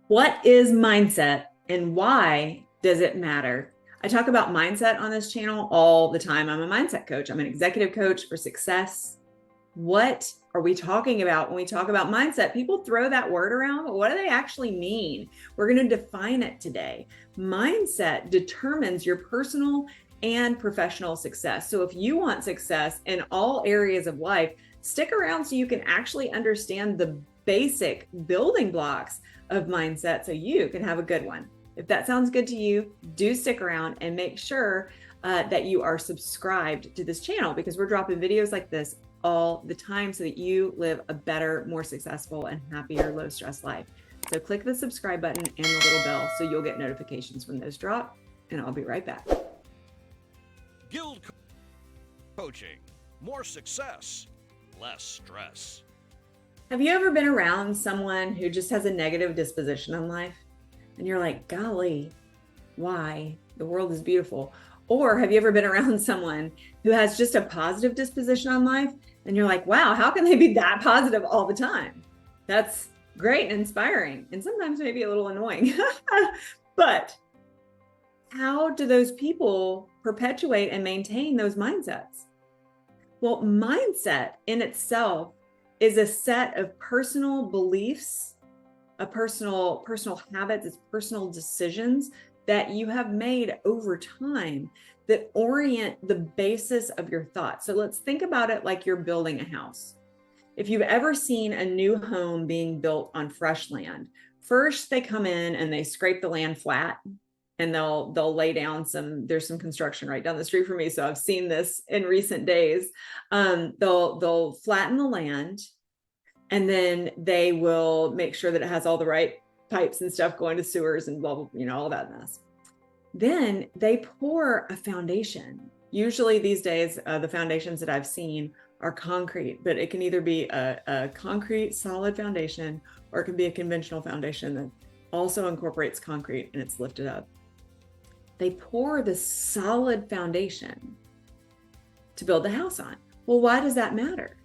What is mindset and why does it matter? I talk about mindset on this channel all the time. I'm a mindset coach. I'm an executive coach for success. What are we talking about when we talk about mindset? People throw that word around, but what do they actually mean? We're going to define it today. Mindset determines your personal and professional success. So if you want success in all areas of life, stick around so you can actually understand the basic building blocks of mindset so you can have a good one. If that sounds good to you, do stick around and make sure that you are subscribed to this channel, because we're dropping videos like this all the time so that you live a better, more successful, and happier, low stress life. So click the subscribe button and the little bell so you'll get notifications when those drop, and I'll be right back. GILD Coaching. More success, less stress. Have you ever been around someone who just has a negative disposition on life? And you're like, golly, why? The world is beautiful. Or have you ever been around someone who has just a positive disposition on life? And you're like, wow, how can they be that positive all the time? That's great and inspiring, and sometimes maybe a little annoying. But how do those people perpetuate and maintain those mindsets? Well, mindset in itself is a set of personal beliefs, personal habits, it's personal decisions that you have made over time that orient the basis of your thoughts. So let's think about it like you're building a house. If you've ever seen a new home being built on fresh land, first they come in and they scrape the land flat, and they'll lay down there's some construction right down the street from me, so I've seen this in recent days. They'll flatten the land, and then they will make sure that it has all the right pipes and stuff going to sewers and blah, blah, all that mess. Then they pour a foundation. Usually these days, the foundations that I've seen are concrete, but it can either be a concrete solid foundation, or it can be a conventional foundation that also incorporates concrete and it's lifted up. They pour the solid foundation to build the house on. Well, why does that matter?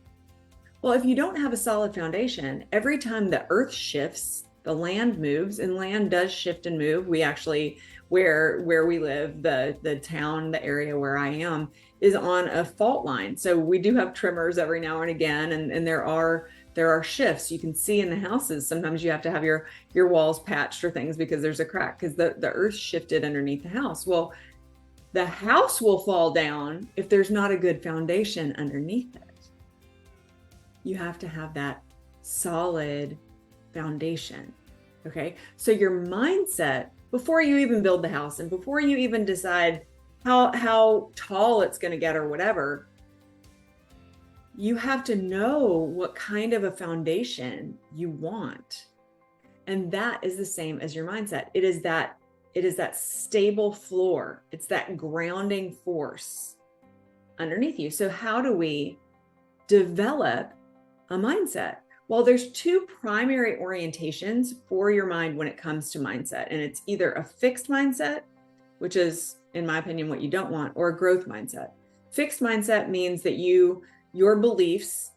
Well, if you don't have a solid foundation, every time the earth shifts, the land moves, and land does shift and move. We actually, where we live, the town, the area where I am is on a fault line. So we do have tremors every now and again, and there are shifts. You can see in the houses, sometimes you have to have your walls patched or things because there's a crack because the earth shifted underneath the house. Well, the house will fall down if there's not a good foundation underneath it. You have to have that solid foundation. Okay. So your mindset, before you even build the house and before you even decide how tall it's going to get or whatever, you have to know what kind of a foundation you want. And that is the same as your mindset. It is that stable floor. It's that grounding force underneath you. So how do we develop a mindset? Well, there's two primary orientations for your mind when it comes to mindset. And it's either a fixed mindset, which is, in my opinion, what you don't want, or a growth mindset. Fixed mindset means that your beliefs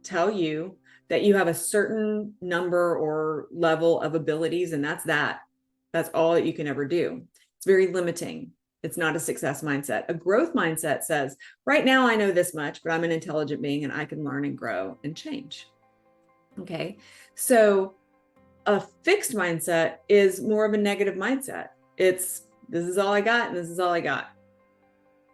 tell you that you have a certain number or level of abilities, and that's all that you can ever do. It's very limiting. It's not a success mindset. A growth mindset says, right now I know this much, but I'm an intelligent being and I can learn and grow and change. Okay. So a fixed mindset is more of a negative mindset. It's, this is all I got and this is all I got.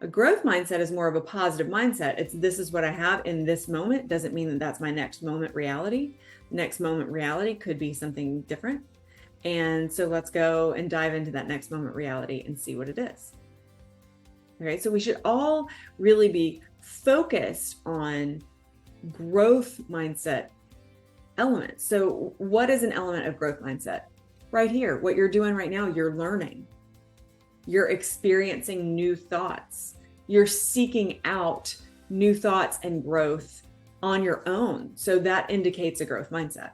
A growth mindset is more of a positive mindset. It's, this is what I have in this moment. Doesn't mean that that's my next moment reality. Next moment reality could be something different. And so let's go and dive into that next moment reality and see what it is. Okay, so we should all really be focused on growth mindset elements. So what is an element of growth mindset? Right here, what you're doing right now, you're learning. You're experiencing new thoughts. You're seeking out new thoughts and growth on your own. So that indicates a growth mindset.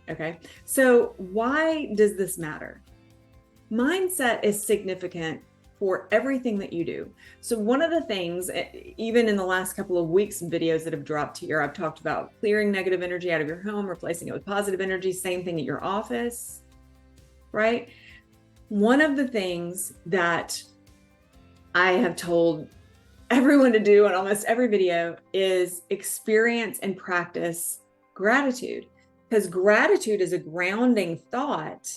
Okay, so why does this matter? Mindset is significant for everything that you do. So one of the things, even in the last couple of weeks, videos that have dropped here, I've talked about clearing negative energy out of your home, replacing it with positive energy, same thing at your office, right? One of the things that I have told everyone to do in almost every video is experience and practice gratitude, because gratitude is a grounding thought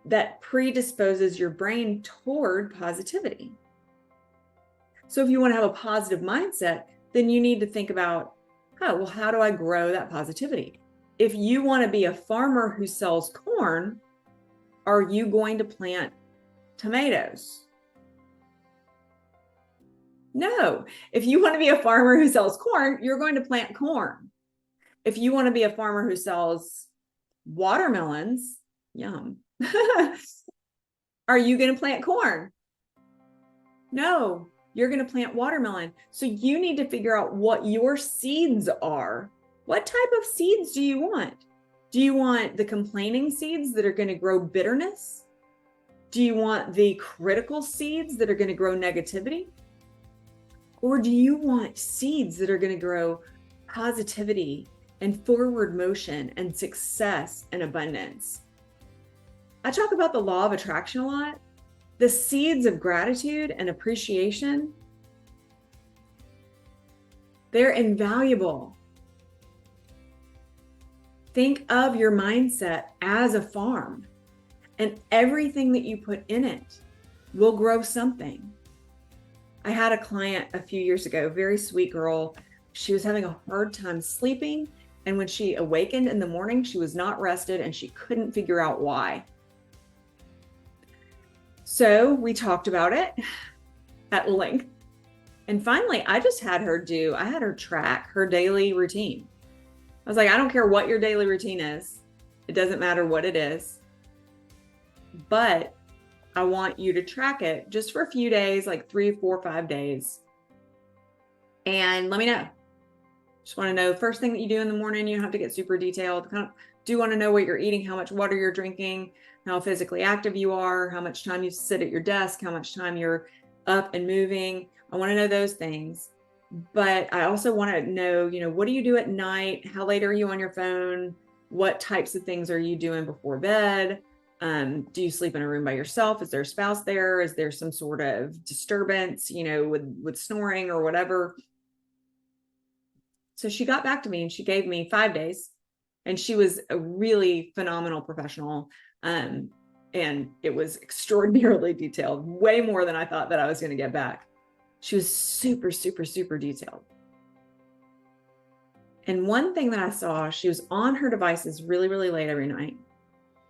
that predisposes your brain toward positivity. So if you want to have a positive mindset, then you need to think about, oh, well, how do I grow that positivity? If you want to be a farmer who sells corn, are you going to plant tomatoes? No. If you want to be a farmer who sells corn, you're going to plant corn. If you want to be a farmer who sells watermelons, yum. Are you going to plant corn? No, you're going to plant watermelon. So you need to figure out what your seeds are. What type of seeds do you want? Do you want the complaining seeds that are going to grow bitterness? Do you want the critical seeds that are going to grow negativity? Or do you want seeds that are going to grow positivity and forward motion and success and abundance? I talk about the law of attraction a lot. The seeds of gratitude and appreciation, they're invaluable. Think of your mindset as a farm, and everything that you put in it will grow something. I had a client a few years ago, very sweet girl. She was having a hard time sleeping, and when she awakened in the morning, she was not rested and she couldn't figure out why. So we talked about it at length. And finally, I had her track her daily routine. I was like, I don't care what your daily routine is. It doesn't matter what it is. But I want you to track it just for a few days, like 3, 4, 5 days. And let me know. Just want to know the first thing that you do in the morning. You don't have to get super detailed. Do want to know what you're eating, how much water you're drinking, how physically active you are, how much time you sit at your desk, how much time you're up and moving. I want to know those things. But I also want to know, what do you do at night? How late are you on your phone? What types of things are you doing before bed? Do you sleep in a room by yourself? Is there a spouse there? Is there some sort of disturbance, with snoring or whatever? So she got back to me and she gave me 5 days, and she was a really phenomenal professional. And it was extraordinarily detailed, way more than I thought that I was going to get back. She was super, super, super detailed. And one thing that I saw, she was on her devices really, really late every night.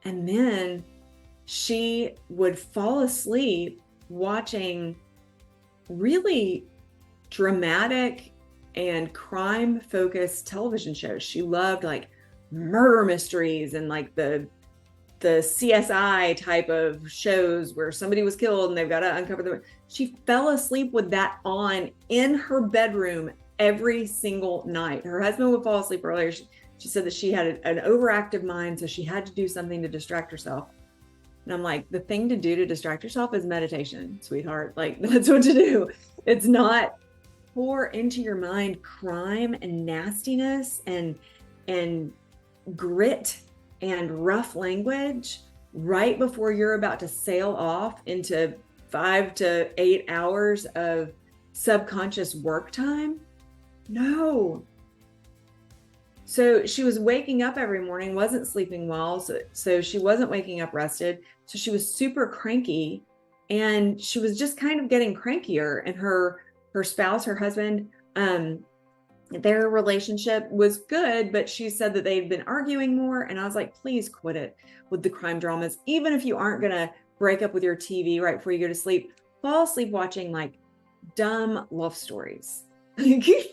And then she would fall asleep watching really dramatic and crime-focused television shows. She loved like murder mysteries and like the CSI type of shows where somebody was killed and they've got to uncover the. She fell asleep with that on in her bedroom every single night. Her husband would fall asleep earlier. She said that she had an overactive mind, so she had to do something to distract herself. And I'm like, the thing to do to distract yourself is meditation, sweetheart. Like, that's what to do. It's not pour into your mind crime and nastiness and grit and rough language right before you're about to sail off into 5 to 8 hours of subconscious work time. No. So she was waking up every morning, wasn't sleeping well. So she wasn't waking up rested. So she was super cranky, and she was just kind of getting crankier. And her spouse, her husband, their relationship was good, but she said that they'd been arguing more. And I was like, please quit it with the crime dramas. Even if you aren't going to break up with your TV right before you go to sleep, fall asleep watching like dumb love stories.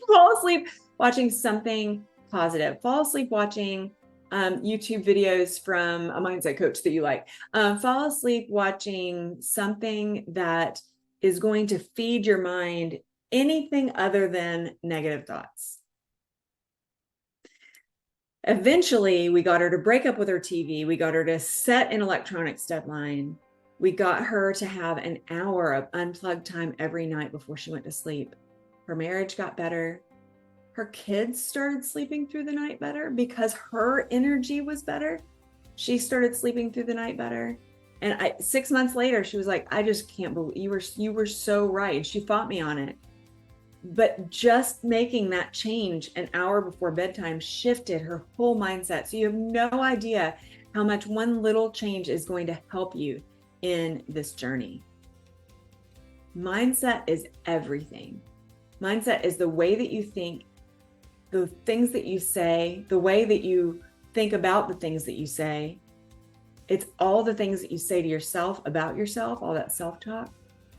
Fall asleep watching something positive. Fall asleep watching YouTube videos from a mindset coach that you like. Fall asleep watching something that is going to feed your mind anything other than negative thoughts. Eventually, we got her to break up with her TV. We got her to set an electronics deadline. We got her to have an hour of unplugged time every night before she went to sleep. Her marriage got better. Her kids started sleeping through the night better because her energy was better. She started sleeping through the night better. And 6 months later, she was like, I just can't believe you were so right. And she fought me on it. But just making that change an hour before bedtime shifted her whole mindset. So you have no idea how much one little change is going to help you in this journey. Mindset is everything. Mindset is the way that you think, the things that you say, the way that you think about the things that you say. It's all the things that you say to yourself about yourself, all that self-talk.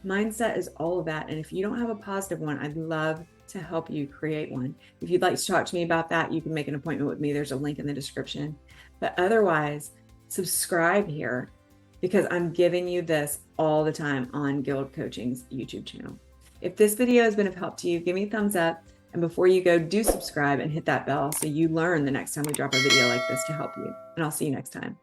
Mindset is all of that. And if you don't have a positive one, I'd love to help you create one. If you'd like to talk to me about that, you can make an appointment with me. There's a link in the description. But otherwise, subscribe here because I'm giving you this all the time on GILD Coaching's YouTube channel. If this video has been of help to you, give me a thumbs up. And before you go, do subscribe and hit that bell so you learn the next time we drop a video like this to help you. And I'll see you next time.